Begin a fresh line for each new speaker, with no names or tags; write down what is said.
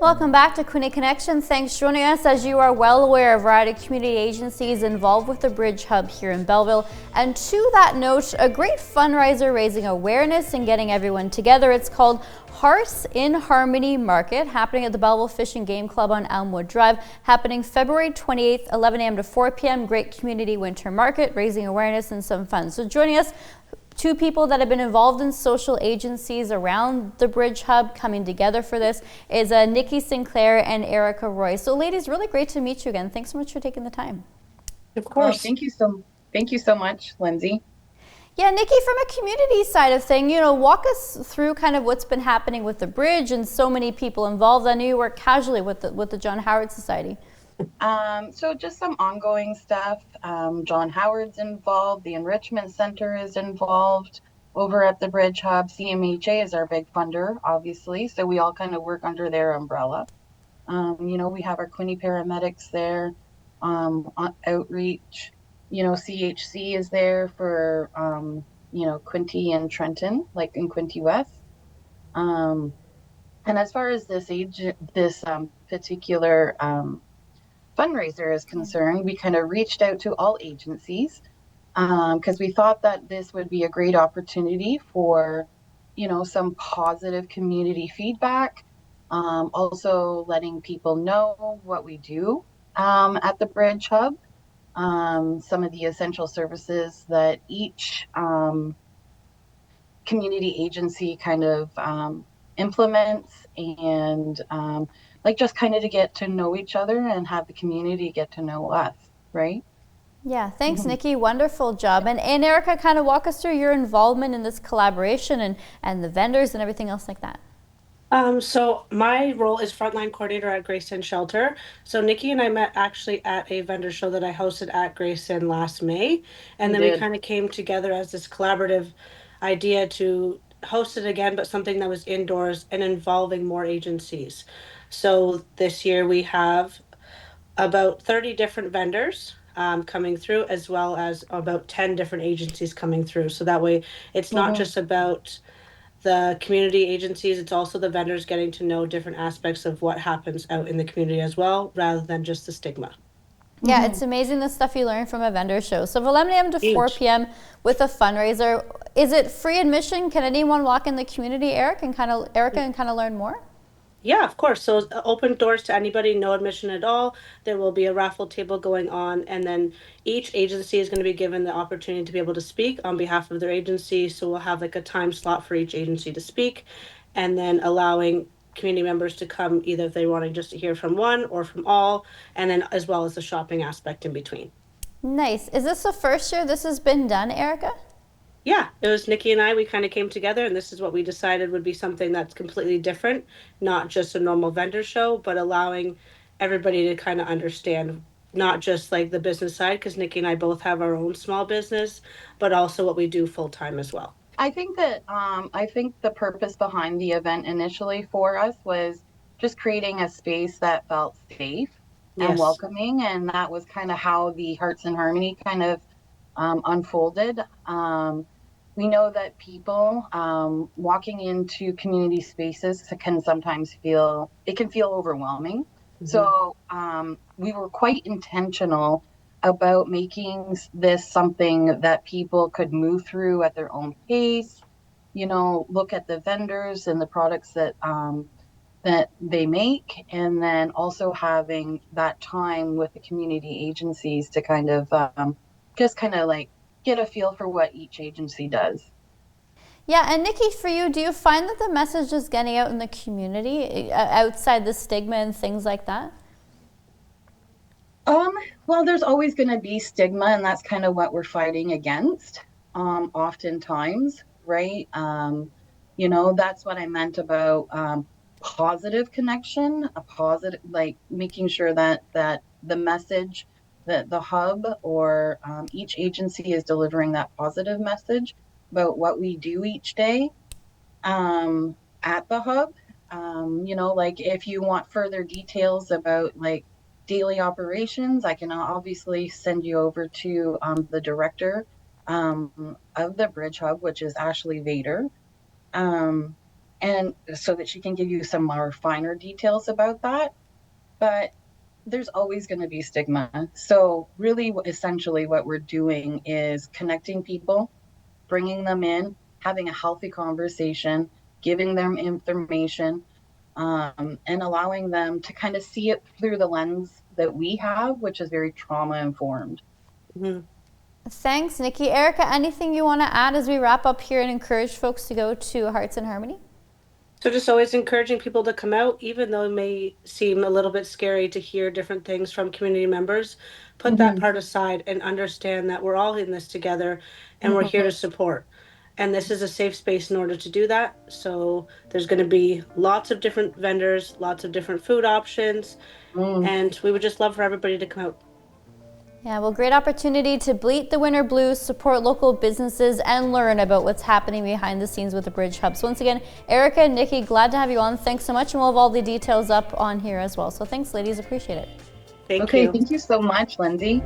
Welcome back to Quinte Connections. Thanks for joining us. As you are well aware, a variety of community agencies involved with the Bridge Hub here in Belleville. And to that note, a great fundraiser raising awareness and getting everyone together. It's called Hearts in Harmony Market, happening at the Belleville Fish and Game Club on Elmwood Drive, happening February 28th, 11 a.m. to 4 p.m. Great community winter market, raising awareness and some fun. So joining us, two people that have been involved in social agencies around the Bridge Hub coming together for this is Nikki Sinclair and Erica Roy. So ladies, really great to meet you again. Thanks so much for taking the time.
Of course.
Thank you so much, Lindsay.
Yeah, Nikki, from a community side of thing, walk us through kind of what's been happening with the bridge and so many people involved. I know you work casually with the John Howard Society.
So just some ongoing stuff. John Howard's involved. The Enrichment Center is involved over at the Bridge Hub. CMHA is our big funder, obviously. So we all kind of work under their umbrella. We have our Quinte paramedics there, outreach. CHC is there for, Quinte and Trenton, like in Quinte West. And as far as this particular fundraiser is concerned, we kind of reached out to all agencies because we thought that this would be a great opportunity for, some positive community feedback. Also letting people know what we do at the Bridge Hub, some of the essential services that each community agency kind of implements, and just kind of to get to know each other and have the community get to know us, right?
Yeah, thanks, Nikki. Wonderful job. And Erica, kind of walk us through your involvement in this collaboration and the vendors and everything else like that.
So my role is frontline coordinator at Grayson Shelter. So Nikki and I met actually at a vendor show that I hosted at Grayson last May. And then we kind of came together as this collaborative idea to host it again, but something that was indoors and involving more agencies. So this year we have about 30 different vendors coming through, as well as about 10 different agencies coming through. So that way it's not just about the community agencies, it's also the vendors getting to know different aspects of what happens out in the community as well, rather than just the stigma.
Yeah, it's amazing the stuff you learn from a vendor show. So from 11 a.m. to 4 p.m. with a fundraiser. Is it free admission? Can anyone walk in the community, Erica, and kind of learn more?
Yeah, of course. So open doors to anybody, no admission at all. There will be a raffle table going on, and then each agency is going to be given the opportunity to be able to speak on behalf of their agency. So we'll have like a time slot for each agency to speak, and then allowing community members to come either if they want just to hear from one or from all, and then as well as the shopping aspect in between.
Nice. Is this the first year this has been done, Erica?
Yeah, it was Nikki and I, we kind of came together, and this is what we decided would be something that's completely different, not just a normal vendor show, but allowing everybody to kind of understand not just like the business side, because Nikki and I both have our own small business, but also what we do full time as well.
I think the purpose behind the event initially for us was just creating a space that felt safe and welcoming, and that was kind of how the Hearts in Harmony kind of unfolded. We know that people walking into community spaces can sometimes feel overwhelming. So we were quite intentional about making this something that people could move through at their own pace, look at the vendors and the products that they make, and then also having that time with the community agencies to kind of like get a feel for what each agency does.
Yeah, and Nikki, for you, do you find that the message is getting out in the community outside the stigma and things like that?
Well, there's always going to be stigma, and that's kind of what we're fighting against, oftentimes, right? That's what I meant about positive connection, a positive, like making sure that the message that the hub or each agency is delivering that positive message about what we do each day at the hub. Like if you want further details about like daily operations, I can obviously send you over to the director of the Bridge Hub, which is Ashley Vader. and so that she can give you some more finer details about that. But there's always going to be stigma. So really, essentially what we're doing is connecting people, bringing them in, having a healthy conversation, giving them information, and allowing them to kind of see it through the lens that we have, which is very trauma informed.
Mm-hmm.
Thanks, Nikki. Erica, anything you want to add as we wrap up here and encourage folks to go to Hearts in Harmony?
So just always encouraging people to come out, even though it may seem a little bit scary to hear different things from community members. Put that part aside and understand that we're all in this together and we're here to support. And this is a safe space in order to do that. So there's going to be lots of different vendors, lots of different food options, and we would just love for everybody to come out.
Yeah, well, great opportunity to bleat the winter blues, support local businesses, and learn about what's happening behind the scenes with the Bridge Hub. So once again, Erica and Nikki, glad to have you on. Thanks so much, and we'll have all the details up on here as well. So thanks, ladies. Appreciate it.
Thank you.
Thank you so much, Lindsay.